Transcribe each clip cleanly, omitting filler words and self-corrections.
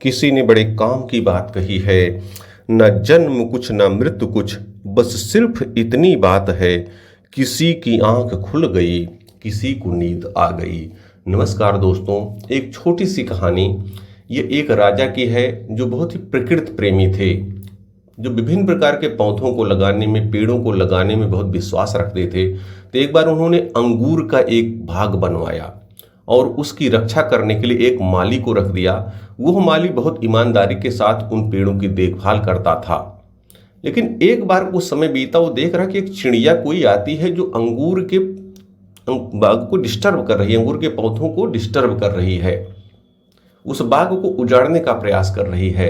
किसी ने बड़े काम की बात कही है, न जन्म कुछ न मृत्यु कुछ, बस सिर्फ इतनी बात है, किसी की आंख खुल गई, किसी को नींद आ गई। नमस्कार दोस्तों, एक छोटी सी कहानी। ये एक राजा की है जो बहुत ही प्रकृति प्रेमी थे, जो विभिन्न प्रकार के पौधों को लगाने में, पेड़ों को लगाने में बहुत विश्वास रखते थे। तो एक बार उन्होंने अंगूर का एक बाग बनवाया और उसकी रक्षा करने के लिए एक माली को रख दिया। वह माली बहुत ईमानदारी के साथ उन पेड़ों की देखभाल करता था। लेकिन एक बार कुछ समय बीता, वो देख रहा कि एक चिड़िया कोई आती है जो अंगूर के बाग को डिस्टर्ब कर रही है, अंगूर के पौधों को डिस्टर्ब कर रही है, उस बाग को उजाड़ने का प्रयास कर रही है।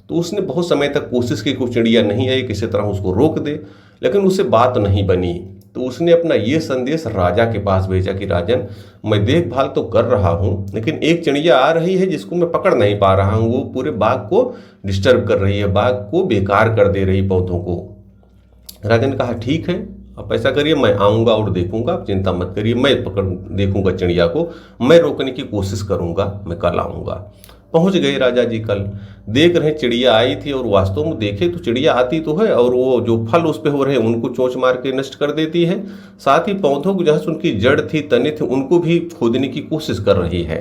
तो उसने बहुत समय तक कोशिश की, कोई चिड़िया नहीं आई, किसी तरह उसको रोक दे, लेकिन उससे बात नहीं बनी। तो उसने अपना ये संदेश राजा के पास भेजा कि राजन, मैं देखभाल तो कर रहा हूँ, लेकिन एक चिड़िया आ रही है जिसको मैं पकड़ नहीं पा रहा हूँ। वो पूरे बाग को डिस्टर्ब कर रही है, बाग को बेकार कर दे रही, पौधों को। राजा ने कहा ठीक है, आप ऐसा करिए, मैं आऊँगा और देखूंगा, आप चिंता मत करिए, मैं पकड़ देखूंगा चिड़िया को, मैं रोकने की कोशिश करूंगा, मैं कल आऊँगा। पहुंच गए राजा जी कल। देख रहे चिड़िया आई थी और वास्तव में देखे तो चिड़िया आती तो है और वो जो फल उस पे हो रहे हैं उनको चोंच मार के नष्ट कर देती है। साथ ही पौधों को जहाँ से उनकी जड़ थी, तने थे, उनको भी खोदने की कोशिश कर रही है।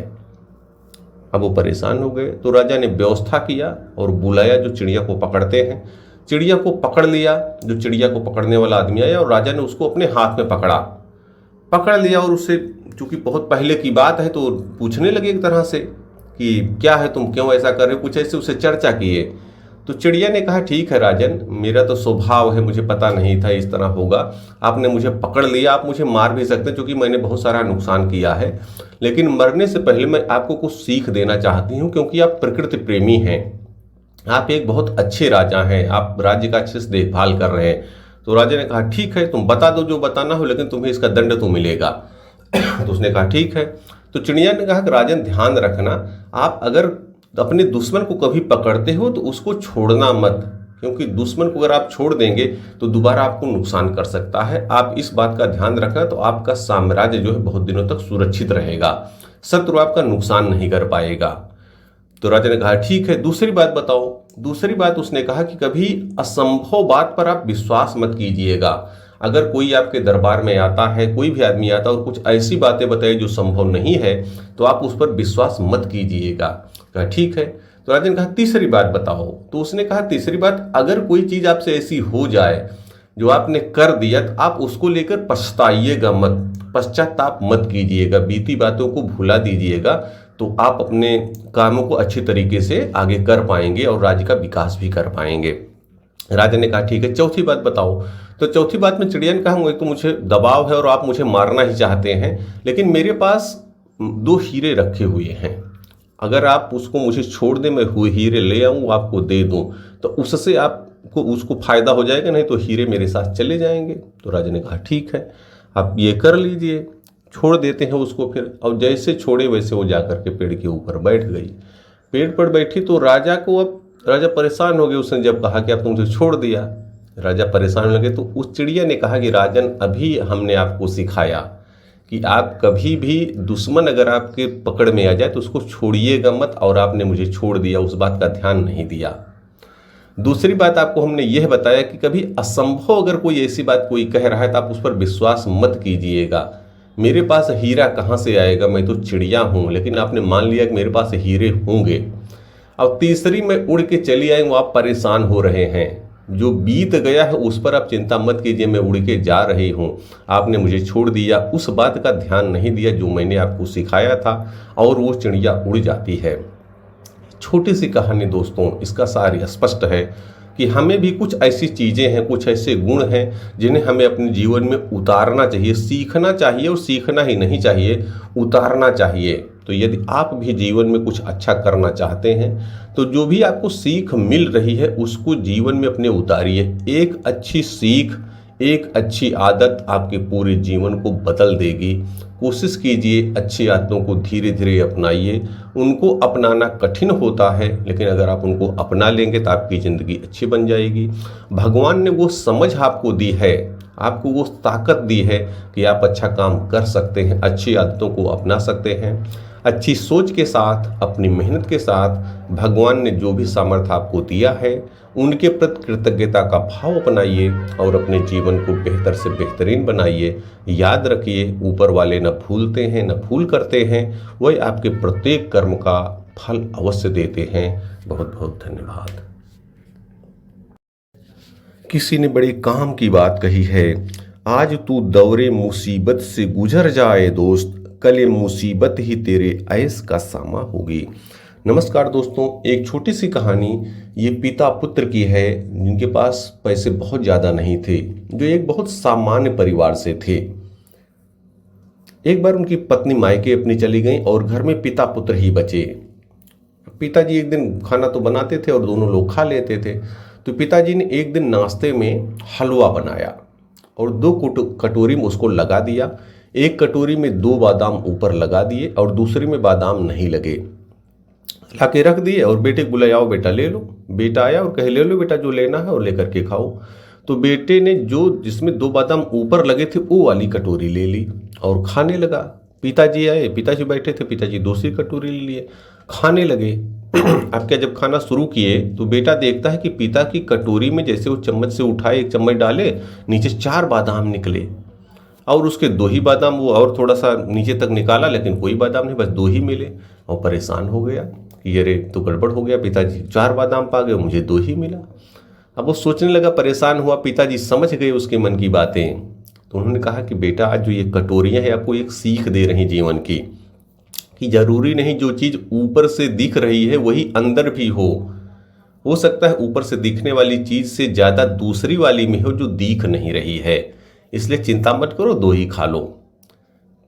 अब वो परेशान हो गए तो राजा ने व्यवस्था किया और बुलाया जो चिड़िया को पकड़ते हैं। चिड़िया को पकड़ लिया, जो चिड़िया को पकड़ने वाला आदमी आया और राजा ने उसको अपने हाथ में पकड़ लिया और उससे, चूंकि बहुत पहले की बात है, तो पूछने लगे एक तरह से कि क्या है, तुम क्यों ऐसा कर रहे हो, कुछ ऐसे उससे चर्चा किए। तो चिड़िया ने कहा ठीक है राजन, मेरा तो स्वभाव है, मुझे पता नहीं था इस तरह होगा, आपने मुझे पकड़ लिया, आप मुझे मार भी सकते हैं क्योंकि मैंने बहुत सारा नुकसान किया है, लेकिन मरने से पहले मैं आपको कुछ सीख देना चाहती हूँ, क्योंकि आप प्रकृति प्रेमी हैं, आप एक बहुत अच्छे राजा हैं, आप राज्य का अच्छे से देखभाल कर रहे हैं। तो राजा ने कहा ठीक है, तुम बता दो जो बताना हो, लेकिन तुम्हें इसका दंड तो मिलेगा। तो उसने कहा ठीक है। तो चिड़िया ने कहा कि राजन ध्यान रखना, आप अगर अपने दुश्मन को कभी पकड़ते हो तो उसको छोड़ना मत, क्योंकि दुश्मन को अगर आप छोड़ देंगे तो दोबारा आपको नुकसान कर सकता है। आप इस बात का ध्यान रखना, तो आपका साम्राज्य जो है बहुत दिनों तक सुरक्षित रहेगा, शत्रु आपका नुकसान नहीं कर पाएगा। तो राजा ने कहा ठीक है, दूसरी बात बताओ। दूसरी बात उसने कहा कि कभी असंभव बात पर आप विश्वास मत कीजिएगा। अगर कोई आपके दरबार में आता है, कोई भी आदमी आता है और कुछ ऐसी बातें बताए जो संभव नहीं है, तो आप उस पर विश्वास मत कीजिएगा। कहा ठीक है। तो राजा ने कहा तीसरी बात बताओ। तो उसने कहा तीसरी बात, अगर कोई चीज आपसे ऐसी हो जाए जो आपने कर दिया, तो आप उसको लेकर पछताइएगा मत, पश्चाताप मत कीजिएगा, बीती बातों को भुला दीजिएगा, तो आप अपने कामों को अच्छे तरीके से आगे कर पाएंगे और राज्य का विकास भी कर पाएंगे। राजा ने कहा ठीक है, चौथी बात बताओ। तो चौथी बात में चिड़िया ने कहा तो मुझे दबाव है और आप मुझे मारना ही चाहते हैं, लेकिन मेरे पास 2 हीरे रखे हुए हैं, अगर आप उसको मुझे छोड़ दें, मैं वो हीरे ले आऊँ आपको दे दूँ, तो उससे आपको उसको फायदा हो जाएगा, नहीं तो हीरे मेरे साथ चले जाएंगे। तो राजा ने कहा ठीक है, आप ये कर लीजिए, छोड़ देते हैं उसको फिर। और जैसे छोड़े वैसे वो जाकर के पेड़ के ऊपर बैठ गई। पेड़ पर बैठी तो राजा को, अब राजा परेशान हो गए। उसने जब कहा कि अब तुमसे छोड़ दिया, राजा परेशान लगे। तो उस चिड़िया ने कहा कि राजन, अभी हमने आपको सिखाया कि आप कभी भी दुश्मन अगर आपके पकड़ में आ जाए तो उसको छोड़िएगा मत, और आपने मुझे छोड़ दिया, उस बात का ध्यान नहीं दिया। दूसरी बात आपको हमने यह बताया कि कभी असंभव अगर कोई ऐसी बात कोई कह रहा है तो आप उस पर विश्वास मत कीजिएगा। मेरे पास हीरा कहाँ से आएगा, मैं तो चिड़िया हूँ, लेकिन आपने मान लिया कि मेरे पास हीरे होंगे। अब तीसरी, मैं उड़ के चली आई, वो आप परेशान हो रहे हैं, जो बीत गया है उस पर आप चिंता मत कीजिए, मैं उड़ के जा रही हूँ, आपने मुझे छोड़ दिया, उस बात का ध्यान नहीं दिया जो मैंने आपको सिखाया था, और वो चिड़िया उड़ जाती है। छोटी सी कहानी दोस्तों, इसका सार स्पष्ट है कि हमें भी कुछ ऐसी चीज़ें हैं, कुछ ऐसे गुण हैं जिन्हें हमें अपने जीवन में उतारना चाहिए, सीखना चाहिए, और सीखना ही नहीं चाहिए, उतारना चाहिए। तो यदि आप भी जीवन में कुछ अच्छा करना चाहते हैं तो जो भी आपको सीख मिल रही है उसको जीवन में अपने उतारिए। एक अच्छी सीख, एक अच्छी आदत आपके पूरे जीवन को बदल देगी। कोशिश कीजिए, अच्छी आदतों को धीरे धीरे अपनाइए। उनको अपनाना कठिन होता है, लेकिन अगर आप उनको अपना लेंगे तो आपकी ज़िंदगी अच्छी बन जाएगी। भगवान ने वो समझ आपको दी है, आपको वो ताकत दी है कि आप अच्छा काम कर सकते हैं, अच्छी आदतों को अपना सकते हैं। अच्छी सोच के साथ, अपनी मेहनत के साथ भगवान ने जो भी सामर्थ्य आपको दिया है उनके प्रति कृतज्ञता का भाव अपनाइए और अपने जीवन को बेहतर से बेहतरीन बनाइए। याद रखिए, ऊपर वाले न भूलते हैं न भूल करते हैं, वही आपके प्रत्येक कर्म का फल अवश्य देते हैं। बहुत बहुत धन्यवाद। किसी ने बड़े काम की बात कही है, आज तू दौरे मुसीबत से गुजर जाए दोस्त, कल ये मुसीबत ही तेरे ऐश का सामा होगी। नमस्कार दोस्तों, एक छोटी सी कहानी ये पिता पुत्र की है जिनके पास पैसे बहुत ज़्यादा नहीं थे, जो एक बहुत सामान्य परिवार से थे। एक बार उनकी पत्नी मायके अपनी चली गई और घर में पिता पुत्र ही बचे। पिताजी एक दिन खाना तो बनाते थे और दोनों लोग खा लेते थे। तो पिताजी ने एक दिन नाश्ते में हलवा बनाया और 2 कटोरी में उसको लगा दिया। एक कटोरी में 2 बादाम ऊपर लगा दिए और दूसरी में बादाम नहीं लगे, ला के रख दिए और बेटे को बुलाया, आओ बेटा ले लो। बेटा आया और कहे ले लो बेटा जो लेना है और लेकर के खाओ। तो बेटे ने जो जिसमें 2 बादाम ऊपर लगे थे वो वाली कटोरी ले ली और खाने लगा। पिताजी आए, पिताजी बैठे थे, पिताजी दूसरी कटोरी ले लिए, खाने लगे। अब क्या, जब खाना शुरू किए तो बेटा देखता है कि पिता की कटोरी में जैसे वो चम्मच से उठाए, 1 चम्मच डाले, नीचे 4 बादाम निकले और उसके 2 ही बादाम, वो और थोड़ा सा नीचे तक निकाला लेकिन कोई बादाम नहीं, बस 2 ही मिले। और परेशान हो गया कि अरे तो गड़बड़ हो गया, पिताजी 4 बादाम पा गए, मुझे 2 ही मिला। अब वो सोचने लगा, परेशान हुआ। पिताजी समझ गए उसके मन की बातें, तो उन्होंने कहा कि बेटा आज जो ये कटोरियाँ हैं आपको एक सीख दे रही जीवन की, कि जरूरी नहीं जो चीज़ ऊपर से दिख रही है वही अंदर भी हो सकता है ऊपर से दिखने वाली चीज़ से ज़्यादा दूसरी वाली में हो जो दिख नहीं रही है, इसलिए चिंता मत करो, 2 ही खा लो।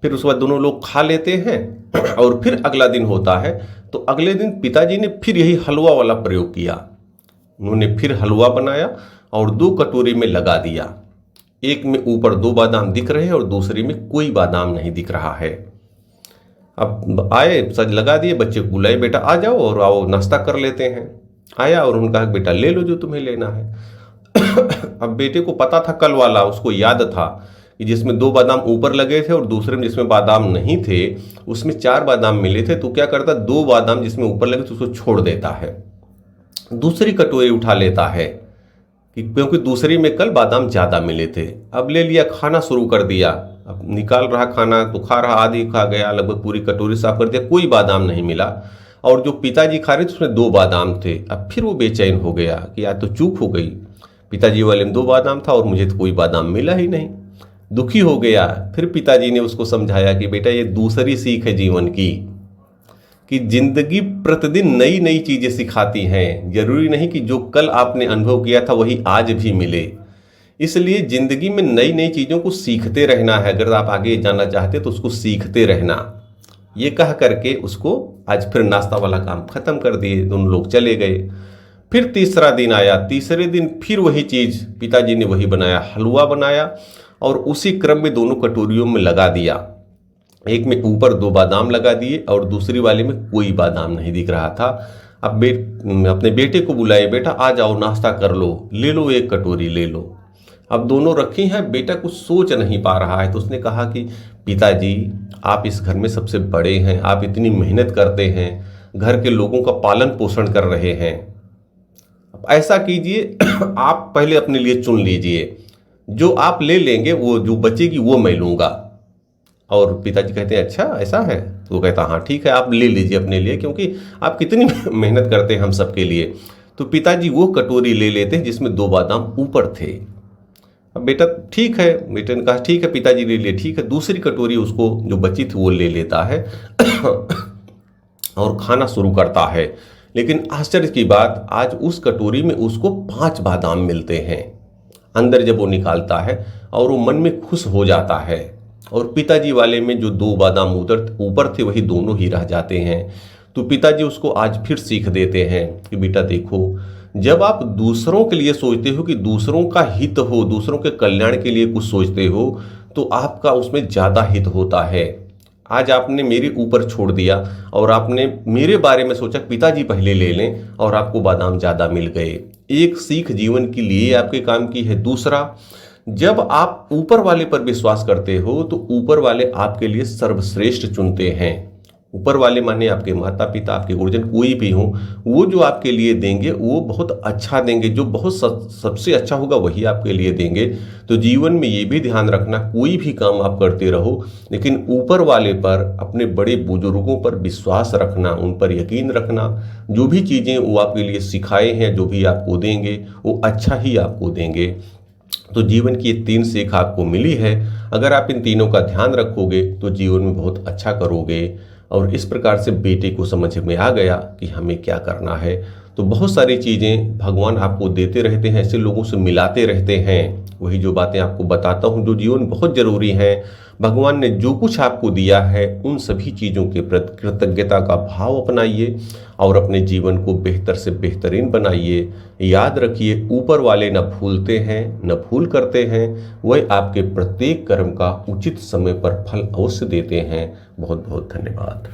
फिर उसके बाद दोनों लोग खा लेते हैं और फिर अगला दिन होता है। तो अगले दिन पिताजी ने फिर यही हलवा वाला प्रयोग किया। उन्होंने फिर हलवा बनाया और 2 कटोरी में लगा दिया। एक में ऊपर 2 बादाम दिख रहे हैं और दूसरी में कोई बादाम नहीं दिख रहा है। अब आए, सज लगा दिए, बच्चे को बुलाए, बेटा आ जाओ और आओ नाश्ता कर लेते हैं। आया और उन्होंने कहा बेटा ले लो जो तुम्हें लेना है। अब बेटे को पता था कल वाला, उसको याद था कि जिसमें 2 बादाम ऊपर लगे थे और दूसरे में जिसमें बादाम नहीं थे उसमें 4 बादाम मिले थे। तो क्या करता, 2 बादाम जिसमें ऊपर लगे थे उसको छोड़ देता है, दूसरी कटोरी उठा लेता है क्योंकि दूसरी में कल बादाम ज़्यादा मिले थे। अब ले लिया, खाना शुरू कर दिया। अब निकाल रहा खाना तो खा रहा, आधी खा गया, लगभग पूरी कटोरी साफ कर दिया, कोई बादाम नहीं मिला। और जो पिताजी खा रहे थे उसमें 2 बादाम थे। अब फिर वो बेचैन हो गया कि यार तो चूक हो गई, पिताजी वाले में 2 बादाम था और मुझे तो कोई बादाम मिला ही नहीं। दुखी हो गया। फिर पिताजी ने उसको समझाया कि बेटा ये दूसरी सीख है जीवन की, कि जिंदगी प्रतिदिन नई नई चीज़ें सिखाती हैं। जरूरी नहीं कि जो कल आपने अनुभव किया था वही आज भी मिले। इसलिए ज़िंदगी में नई नई चीज़ों को सीखते रहना है। अगर आप आगे जाना चाहते तो उसको सीखते रहना। ये कह करके उसको आज फिर नाश्ता वाला काम ख़त्म कर दिए, दोनों लोग चले गए। फिर तीसरा दिन आया, तीसरे दिन फिर वही चीज़, पिताजी ने वही बनाया, हलवा बनाया और उसी क्रम में दोनों कटोरियों में लगा दिया। एक में ऊपर 2 बादाम लगा दिए और दूसरी वाले में कोई बादाम नहीं दिख रहा था। अब अपने बेटे को बुलाए, बेटा आ जाओ नाश्ता कर लो, ले लो 1 कटोरी ले लो। अब दोनों रखी हैं, बेटा कुछ सोच नहीं पा रहा है। तो उसने कहा कि पिताजी आप इस घर में सबसे बड़े हैं, आप इतनी मेहनत करते हैं, घर के लोगों का पालन पोषण कर रहे हैं, अब ऐसा कीजिए आप पहले अपने लिए चुन लीजिए, जो आप ले लेंगे वो जो बचेगी वो मैं लूँगा। और पिताजी कहते हैं अच्छा ऐसा है? तो वो कहता हाँ ठीक है, आप ले लीजिए अपने लिए, क्योंकि आप कितनी मेहनत करते हैं हम सबके लिए। तो पिताजी वो कटोरी ले लेते हैं जिसमें 2 बादाम ऊपर थे। अब बेटा ठीक है, बेटे ने कहा ठीक है पिताजी ले लिए, ठीक है। दूसरी कटोरी उसको जो बची थी वो ले लेता है और खाना शुरू करता है। लेकिन आश्चर्य की बात, आज उस कटोरी में उसको 5 बादाम मिलते हैं। अंदर जब वो निकालता है और वो मन में खुश हो जाता है, और पिताजी वाले में जो 2 बादाम ऊपर थे वही दोनों ही रह जाते हैं। तो पिताजी उसको आज फिर सीख देते हैं कि बेटा देखो, जब आप दूसरों के लिए सोचते हो, कि दूसरों का हित हो, दूसरों के कल्याण के लिए कुछ सोचते हो, तो आपका उसमें ज़्यादा हित होता है। आज आपने मेरे ऊपर छोड़ दिया और आपने मेरे बारे में सोचा पिताजी पहले ले लें और आपको बादाम ज़्यादा मिल गए। एक सीख जीवन के लिए आपके काम की है। दूसरा, जब आप ऊपर वाले पर विश्वास करते हो तो ऊपर वाले आपके लिए सर्वश्रेष्ठ चुनते हैं। ऊपर वाले माने आपके माता पिता, आपके गुरुजन, कोई भी हो, वो जो आपके लिए देंगे वो बहुत अच्छा देंगे, जो बहुत सबसे अच्छा होगा वही आपके लिए देंगे। तो जीवन में ये भी ध्यान रखना, कोई भी काम आप करते रहो लेकिन ऊपर वाले पर, अपने बड़े बुजुर्गों पर विश्वास रखना, उन पर यकीन रखना। जो भी चीज़ें वो आपके लिए सिखाए हैं, जो भी आपको देंगे वो अच्छा ही आपको देंगे। तो जीवन की ये 3 सीख आपको मिली है। अगर आप इन तीनों का ध्यान रखोगे तो जीवन में बहुत अच्छा करोगे। और इस प्रकार से बेटे को समझ में आ गया कि हमें क्या करना है। तो बहुत सारी चीज़ें भगवान आपको देते रहते हैं, ऐसे लोगों से मिलाते रहते हैं। वही जो बातें आपको बताता हूँ जो जीवन में बहुत ज़रूरी हैं। भगवान ने जो कुछ आपको दिया है उन सभी चीज़ों के प्रति कृतज्ञता का भाव अपनाइए और अपने जीवन को बेहतर से बेहतरीन बनाइए। याद रखिए, ऊपर वाले न भूलते हैं न भूल करते हैं, वह आपके प्रत्येक कर्म का उचित समय पर फल अवश्य देते हैं। बहुत बहुत धन्यवाद।